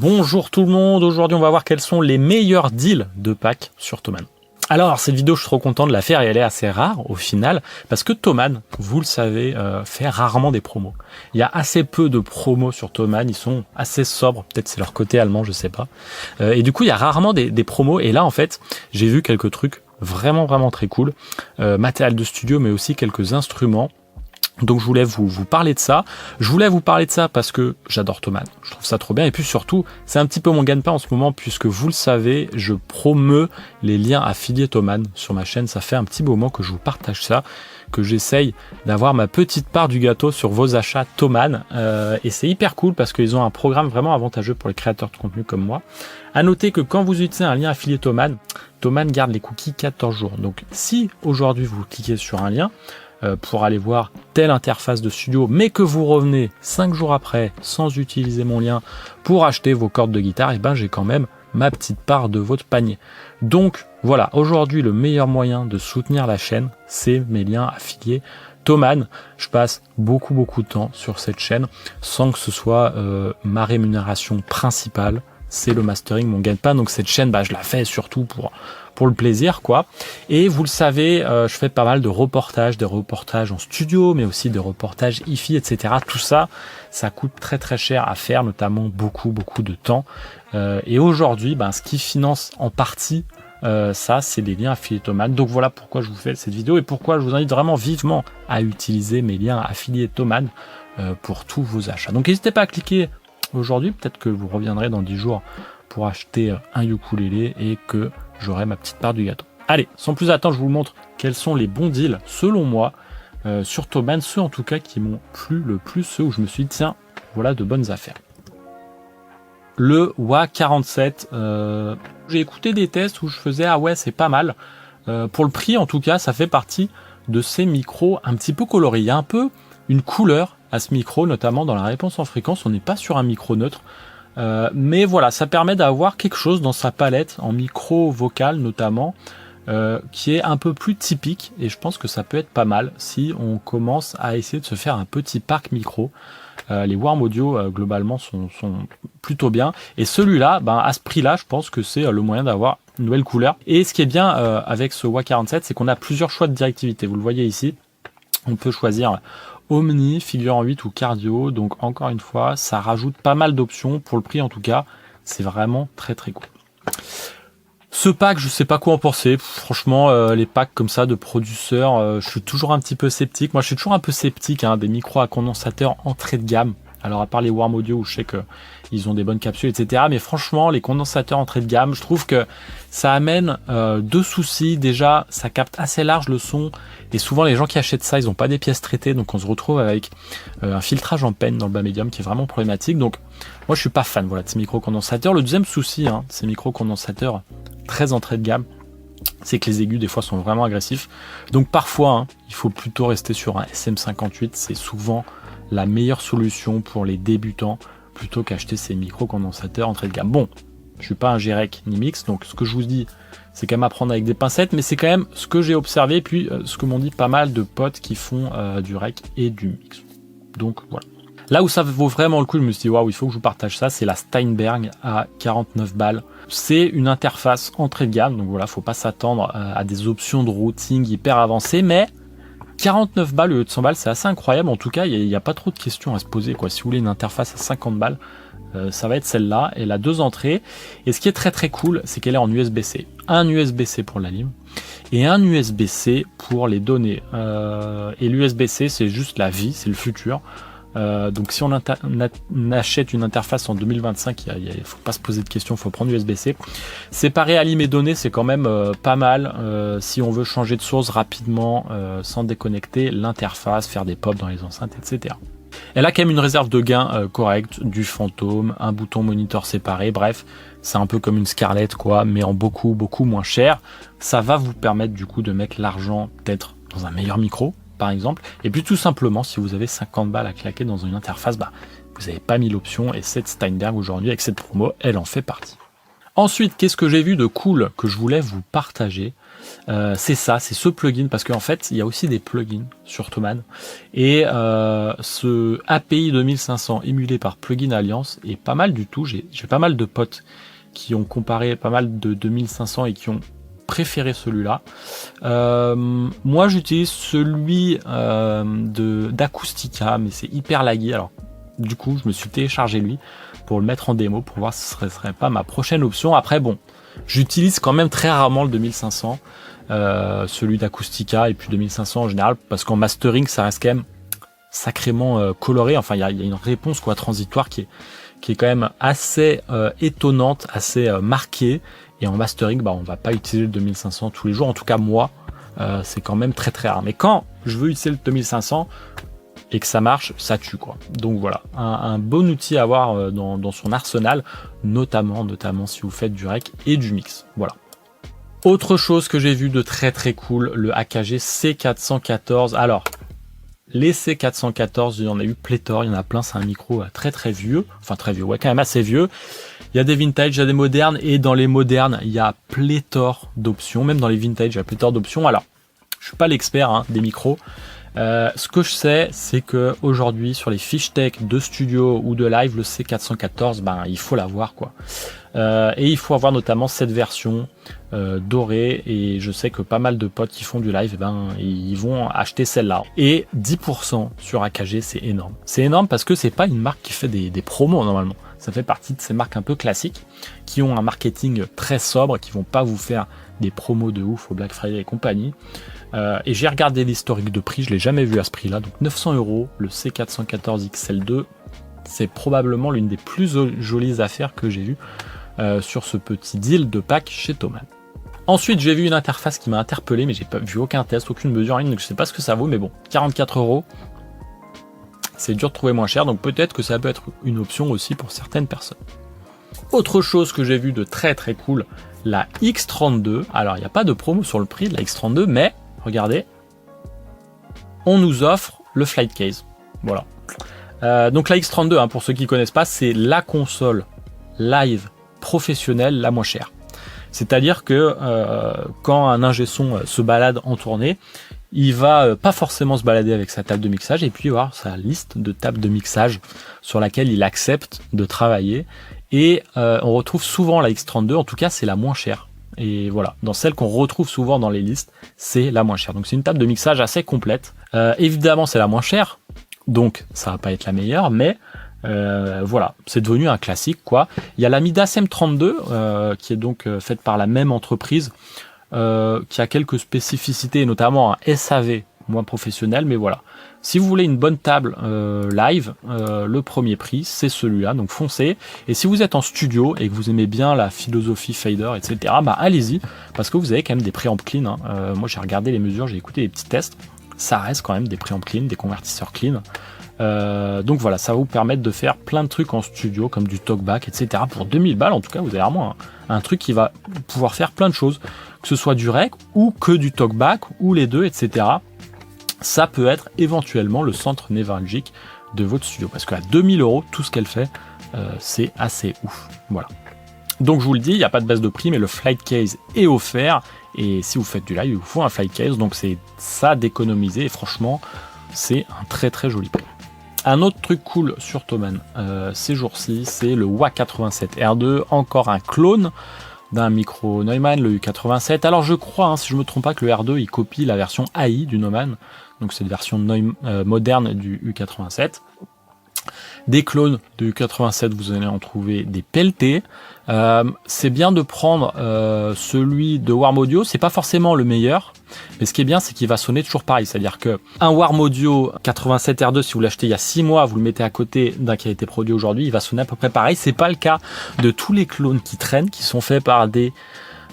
Bonjour tout le monde, aujourd'hui on va voir quels sont les meilleurs deals de Pâques sur Thomann. Alors cette vidéo je suis trop content de la faire et elle est assez rare au final parce que Thomann, vous le savez, fait rarement des promos. Il y a assez peu de promos sur Thomann, ils sont assez sobres, peut-être c'est leur côté allemand, je sais pas. Et du coup il y a rarement des promos et là en fait j'ai vu quelques trucs vraiment très cool. Matériel de studio mais aussi quelques instruments. Donc je voulais vous parler de ça. Je voulais vous parler de ça parce que j'adore Thomann. Je trouve ça trop bien. Et puis surtout, c'est un petit peu mon gagne-pain en ce moment puisque vous le savez, je promeus les liens affiliés Thomann sur ma chaîne. Ça fait un petit moment que je vous partage ça, que j'essaye d'avoir ma petite part du gâteau sur vos achats Thomann. Et c'est hyper cool parce qu'ils ont un programme vraiment avantageux pour les créateurs de contenu comme moi. À noter que quand vous utilisez un lien affilié Thomann, Thomann garde les cookies 14 jours. Donc si aujourd'hui vous cliquez sur un lien, pour aller voir telle interface de studio, mais que vous revenez 5 jours après sans utiliser mon lien pour acheter vos cordes de guitare, et ben j'ai quand même ma petite part de votre panier. Donc voilà, aujourd'hui le meilleur moyen de soutenir la chaîne, c'est mes liens affiliés Thomann. Je passe beaucoup de temps sur cette chaîne sans que ce soit ma rémunération principale. C'est le mastering, mon gagne-pain. Donc cette chaîne, je la fais surtout pour le plaisir, quoi. Et vous le savez, je fais pas mal de reportages, des reportages en studio, mais aussi des reportages hi-fi, etc. Tout ça, ça coûte très cher à faire, notamment beaucoup de temps. Et aujourd'hui, ce qui finance en partie ça, c'est des liens affiliés Thomann. Donc voilà pourquoi je vous fais cette vidéo et pourquoi je vous invite vraiment vivement à utiliser mes liens affiliés Thomann pour tous vos achats. Donc n'hésitez pas à cliquer aujourd'hui, peut-être que vous reviendrez dans 10 jours pour acheter un ukulélé et que j'aurai ma petite part du gâteau. Allez, sans plus attendre, je vous montre quels sont les bons deals selon moi sur Thomann, ceux en tout cas qui m'ont plu le plus, ceux où je me suis dit tiens, voilà de bonnes affaires. Le Wah-47, j'ai écouté des tests où je faisais ah ouais c'est pas mal. Pour le prix en tout cas, ça fait partie de ces micros un petit peu colorés. Il y a un peu une couleur à ce micro, notamment dans la réponse en fréquence. On n'est pas sur un micro neutre. Mais voilà, ça permet d'avoir quelque chose dans sa palette, en micro vocal notamment, qui est un peu plus typique. Et je pense que ça peut être pas mal si on commence à essayer de se faire un petit parc micro. Les Warm Audio globalement sont plutôt bien. Et celui-là, à ce prix-là, je pense que c'est le moyen d'avoir une nouvelle couleur. Et ce qui est bien avec ce Wah-47, c'est qu'on a plusieurs choix de directivité. Vous le voyez ici, on peut choisir Omni, figurant 8 ou cardio. Donc encore une fois, ça rajoute pas mal d'options. Pour le prix en tout cas, c'est vraiment très cool. Ce pack, je sais pas quoi en penser. Franchement, les packs comme ça de producteurs, je suis toujours un petit peu sceptique. Moi, je suis toujours un peu sceptique des micros à condensateur entrée de gamme. Alors à part les Warm Audio où je sais que ils ont des bonnes capsules, etc. Mais franchement, les condensateurs entrée de gamme, je trouve que ça amène deux soucis. Déjà, ça capte assez large le son. Et souvent, les gens qui achètent ça, ils n'ont pas des pièces traitées. Donc on se retrouve avec un filtrage en peine dans le bas médium qui est vraiment problématique. Donc moi, je suis pas fan de ces micro-condensateurs. Le deuxième souci, ces micro-condensateurs très entrée de gamme, c'est que les aigus des fois sont vraiment agressifs. Donc parfois, il faut plutôt rester sur un SM58. C'est souvent la meilleure solution pour les débutants plutôt qu'acheter ces micro-condensateurs entrée de gamme. Bon, je suis pas un G-Rec ni mix, donc ce que je vous dis, c'est quand même à prendre avec des pincettes, mais c'est quand même ce que j'ai observé, puis ce que m'ont dit pas mal de potes qui font du rec et du mix. Donc voilà. Là où ça vaut vraiment le coup, je me suis dit waouh, il faut que je vous partage ça, c'est la Steinberg à 49 balles. C'est une interface entrée de gamme, donc voilà, faut pas s'attendre à des options de routing hyper avancées, mais 49 balles au lieu de 100 balles, c'est assez incroyable. En tout cas, il n'y a pas trop de questions à se poser, quoi. Si vous voulez une interface à 50 balles, ça va être celle-là. Elle a 2 entrées. Et ce qui est très cool, c'est qu'elle est en USB-C. Un USB-C pour la lime et un USB-C pour les données. Et l'USB-C, c'est juste la vie, c'est le futur. Donc si on achète une interface en 2025, il faut pas se poser de questions, il faut prendre USB-C. Séparer alim et données, c'est quand même pas mal si on veut changer de source rapidement sans déconnecter l'interface, faire des pops dans les enceintes, etc. Elle a quand même une réserve de gain correcte, du fantôme, un bouton monitor séparé, bref, c'est un peu comme une Scarlett quoi, mais en beaucoup moins cher. Ça va vous permettre du coup de mettre l'argent peut-être dans un meilleur micro, par exemple, et puis tout simplement si vous avez 50 balles à claquer dans une interface, vous n'avez pas mis l'option, et cette Steinberg aujourd'hui avec cette promo, elle en fait partie. Ensuite, qu'est-ce que j'ai vu de cool que je voulais vous partager? C'est ce plugin, parce qu'en fait, il y a aussi des plugins sur Thomann. Et ce API 2500 émulé par Plugin Alliance est pas mal du tout. J'ai pas mal de potes qui ont comparé pas mal de 2500 et qui ont préféré celui-là. Moi, j'utilise celui d'Acoustica, mais c'est hyper lagué. Alors, du coup, je me suis téléchargé lui pour le mettre en démo, pour voir si ce serait pas ma prochaine option. Après, bon, j'utilise quand même très rarement le 2500, celui d'Acoustica, et puis 2500 en général, parce qu'en mastering, ça reste quand même sacrément coloré. Enfin, il y a une réponse transitoire qui est quand même assez étonnante, assez marquée. Et en mastering, on va pas utiliser le 2500 tous les jours. En tout cas, moi, c'est quand même très très rare. Mais quand je veux utiliser le 2500 et que ça marche, ça tue quoi. Donc voilà, un bon outil à avoir dans son arsenal, notamment si vous faites du rec et du mix. Voilà. Autre chose que j'ai vu de très très cool, le AKG C414. Alors, les C414, il y en a eu pléthore, il y en a plein, c'est un micro très très vieux, enfin très vieux, ouais, quand même assez vieux. Il y a des vintage, il y a des modernes, et dans les modernes, il y a pléthore d'options, même dans les vintage, il y a pléthore d'options. Alors, je suis pas l'expert des micros. Ce que je sais, c'est que aujourd'hui sur les fiches tech de studio ou de live, le C414, il faut l'avoir quoi. Et il faut avoir notamment cette version dorée, et je sais que pas mal de potes qui font du live, ils vont acheter celle-là. Et 10% sur AKG, c'est énorme. C'est énorme parce que c'est pas une marque qui fait des promos normalement. Ça fait partie de ces marques un peu classiques qui ont un marketing très sobre, qui vont pas vous faire des promos de ouf au Black Friday et compagnie. Et j'ai regardé l'historique de prix, je l'ai jamais vu à ce prix-là. Donc 900 €, le C414 XL2, c'est probablement l'une des plus jolies affaires que j'ai vues sur ce petit deal de pack chez Thomann. Ensuite, j'ai vu une interface qui m'a interpellé, mais j'ai pas vu aucun test, aucune mesure, rien, donc je sais pas ce que ça vaut, mais bon, 44 €. C'est dur de trouver moins cher, donc peut-être que ça peut être une option aussi pour certaines personnes. Autre chose que j'ai vu de très très cool, la X32. Alors, il n'y a pas de promo sur le prix de la X32, mais regardez, on nous offre le flight case. Voilà. Donc la X32, pour ceux qui ne connaissent pas, c'est la console live professionnelle la moins chère. C'est-à-dire que quand un ingé son se balade en tournée, il va pas forcément se balader avec sa table de mixage, et puis avoir sa liste de tables de mixage sur laquelle il accepte de travailler. Et on retrouve souvent la X32, en tout cas c'est la moins chère. Et voilà, dans celle qu'on retrouve souvent dans les listes, c'est la moins chère. Donc c'est une table de mixage assez complète. Évidemment c'est la moins chère, donc ça va pas être la meilleure, mais voilà, c'est devenu un classique quoi. Il y a la Midas M32 qui est donc faite par la même entreprise, qui a quelques spécificités, notamment un SAV moins professionnel, mais voilà. Si vous voulez une bonne table live, le premier prix, c'est celui-là, donc foncez. Et si vous êtes en studio et que vous aimez bien la philosophie fader, etc., allez-y, parce que vous avez quand même des préamps clean. Moi, j'ai regardé les mesures, j'ai écouté les petits tests. Ça reste quand même des préamps clean, des convertisseurs clean. Donc voilà, ça va vous permettre de faire plein de trucs en studio, comme du talkback, etc. Pour 2000 balles, en tout cas, vous avez vraiment un truc qui va pouvoir faire plein de choses, que ce soit du rec ou que du talkback, ou les deux, etc. Ça peut être éventuellement le centre névralgique de votre studio, parce qu'à 2000 €, tout ce qu'elle fait, c'est assez ouf. Voilà. Donc je vous le dis, il n'y a pas de baisse de prix, mais le flight case est offert, et si vous faites du live, il vous faut un flight case, donc c'est ça d'économiser, et franchement, c'est un très très joli prix. Un autre truc cool sur Thomann ces jours-ci, c'est le WA87R2, encore un clone d'un micro Neumann, le U87. Alors je crois, si je me trompe pas, que le R2 il copie la version AI du Neumann, donc cette version moderne du U87. Des clones de U87, vous allez en trouver des pelletés. C'est bien de prendre celui de Warm Audio, c'est pas forcément le meilleur, mais ce qui est bien, c'est qu'il va sonner toujours pareil. C'est-à-dire que un Warm Audio 87R2, si vous l'achetez il y a 6 mois, vous le mettez à côté d'un qui a été produit aujourd'hui, il va sonner à peu près pareil. C'est pas le cas de tous les clones qui traînent, qui sont faits par des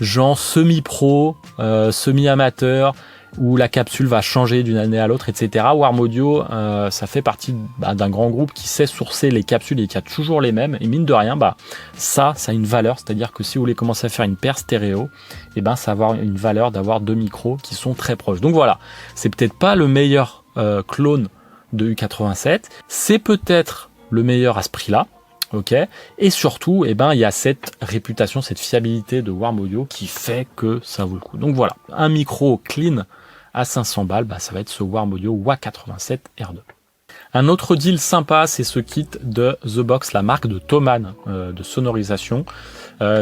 gens semi-pro, semi-amateurs, où la capsule va changer d'une année à l'autre, etc. Warm Audio, ça fait partie d'un grand groupe qui sait sourcer les capsules et qui a toujours les mêmes. Et mine de rien, ça a une valeur. C'est-à-dire que si vous voulez commencer à faire une paire stéréo, ça va avoir une valeur d'avoir deux micros qui sont très proches. Donc voilà, c'est peut-être pas le meilleur clone de U87. C'est peut-être le meilleur à ce prix-là. Ok. Et surtout, il y a cette réputation, cette fiabilité de Warm Audio qui fait que ça vaut le coup. Donc voilà, un micro clean à 500 balles, ça va être ce Warm Audio WA87 R2. Un autre deal sympa, c'est ce kit de The Box, la marque de Thomann de sonorisation.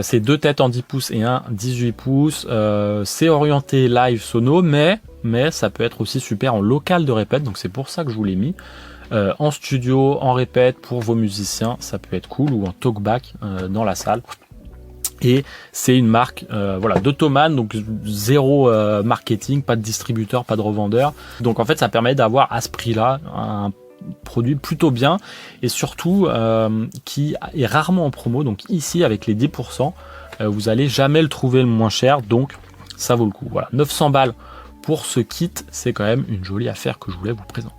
C'est 2 têtes en 10 pouces et un 18 pouces. C'est orienté live sono, mais ça peut être aussi super en local de répète, donc c'est pour ça que je vous l'ai mis. En studio, en répète, pour vos musiciens, ça peut être cool, ou en talkback dans la salle. Et c'est une marque de Thomann, donc zéro marketing, pas de distributeur, pas de revendeur. Donc en fait, ça permet d'avoir à ce prix-là un produit plutôt bien, et surtout qui est rarement en promo. Donc ici, avec les 10%, vous allez jamais le trouver le moins cher, donc ça vaut le coup. Voilà, 900 balles pour ce kit, c'est quand même une jolie affaire que je voulais vous présenter.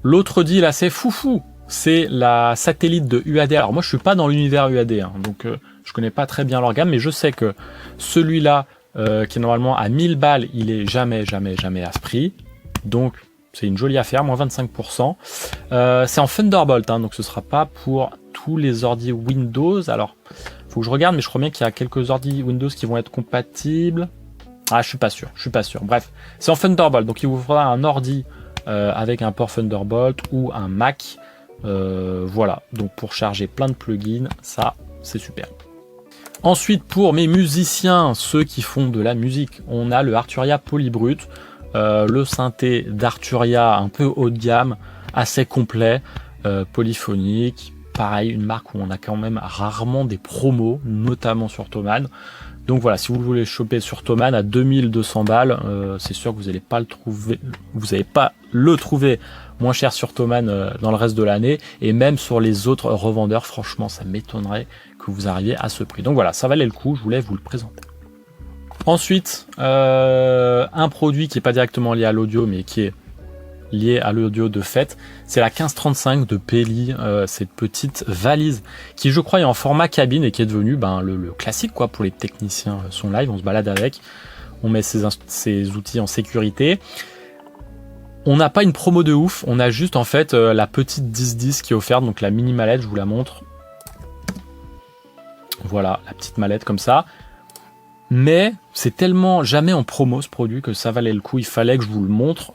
L'autre deal assez foufou, c'est la satellite de UAD. Alors moi, je suis pas dans l'univers UAD, donc je connais pas très bien leur gamme, mais je sais que celui-là, qui est normalement à 1000 balles, il est jamais à ce prix. Donc c'est une jolie affaire, moins 25%. C'est en Thunderbolt, donc ce sera pas pour tous les ordi Windows. Alors, faut que je regarde, mais je crois bien qu'il y a quelques ordi Windows qui vont être compatibles. Ah, je suis pas sûr. Bref, c'est en Thunderbolt, donc il vous faudra un ordi avec un port Thunderbolt ou un Mac. Voilà, donc pour charger plein de plugins, ça, c'est super. Ensuite, pour mes musiciens, ceux qui font de la musique, on a le Arturia Polybrut. Le synthé d'Arturia un peu haut de gamme, assez complet, polyphonique, pareil, une marque où on a quand même rarement des promos, notamment sur Thomann. Donc voilà, si vous voulez choper sur Thomann à 2200 balles, c'est sûr que vous n'allez pas le trouver, moins cher sur Thomann dans le reste de l'année, et même sur les autres revendeurs, franchement, ça m'étonnerait que vous arriviez à ce prix. Donc voilà, ça valait le coup, je voulais vous le présenter. Ensuite, un produit qui n'est pas directement lié à l'audio, mais qui est lié à l'audio de fait, c'est la 1535 de Peli, cette petite valise qui, je crois, est en format cabine et qui est devenu le classique pour les techniciens son live. On se balade avec, on met ses outils en sécurité. On n'a pas une promo de ouf, on a juste en fait la petite 10-10 qui est offerte, donc la mini mallette, je vous la montre. Voilà, la petite mallette comme ça. Mais c'est tellement jamais en promo ce produit que ça valait le coup, il fallait que je vous le montre.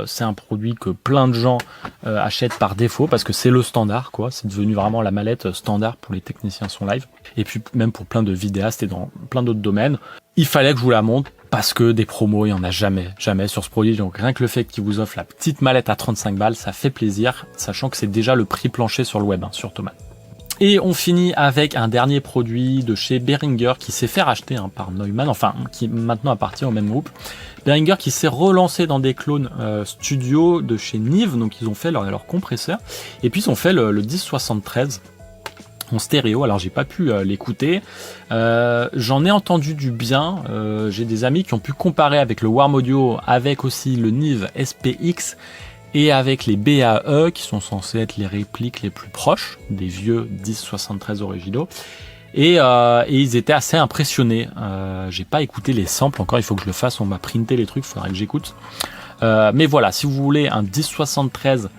C'est un produit que plein de gens achètent par défaut parce que c'est le standard, c'est devenu vraiment la mallette standard pour les techniciens son live. Et puis même pour plein de vidéastes et dans plein d'autres domaines. Il fallait que je vous la montre parce que des promos, il n'y en a jamais sur ce produit. Donc rien que le fait qu'il vous offre la petite mallette à 35 balles, ça fait plaisir, sachant que c'est déjà le prix plancher sur le web, sur Thomann. Et on finit avec un dernier produit de chez Behringer qui s'est fait racheter par Neumann, enfin qui maintenant appartient au même groupe. Behringer qui s'est relancé dans des clones studio de chez Nive, donc ils ont fait leur compresseur, et puis ils ont fait le 1073 en stéréo. Alors j'ai pas pu l'écouter, j'en ai entendu du bien, j'ai des amis qui ont pu comparer avec le Warm Audio, avec aussi le Nive SPX, et avec les BAE qui sont censés être les répliques les plus proches des vieux 1073 originaux, et ils étaient assez impressionnés. J'ai pas écouté les samples encore, il faut que je le fasse, on m'a printé les trucs, il faudra que j'écoute. Mais voilà, si vous voulez un 1073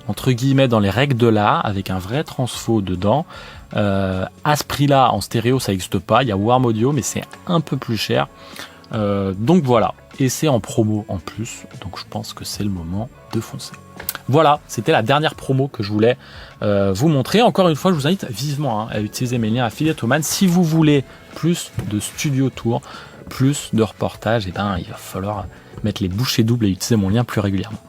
entre guillemets dans les règles de l'art, avec un vrai transfo dedans, à ce prix-là en stéréo ça n'existe pas. Il y a Warm Audio, mais c'est un peu plus cher. Donc voilà, et c'est en promo en plus, donc je pense que c'est le moment de foncer. Voilà, c'était la dernière promo que je voulais vous montrer. Encore une fois, je vous invite vivement à utiliser mes liens affiliés Thomann. Si vous voulez plus de studio tour, plus de reportages, il va falloir mettre les bouchées doubles et utiliser mon lien plus régulièrement.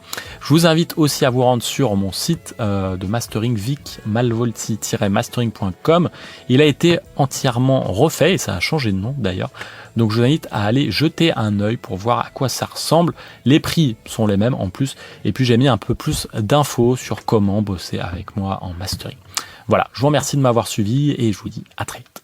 Je vous invite aussi à vous rendre sur mon site de mastering, vicmalvolti-mastering.com. Il a été entièrement refait et ça a changé de nom d'ailleurs. Donc je vous invite à aller jeter un œil pour voir à quoi ça ressemble. Les prix sont les mêmes en plus. Et puis j'ai mis un peu plus d'infos sur comment bosser avec moi en mastering. Voilà, je vous remercie de m'avoir suivi et je vous dis à très vite.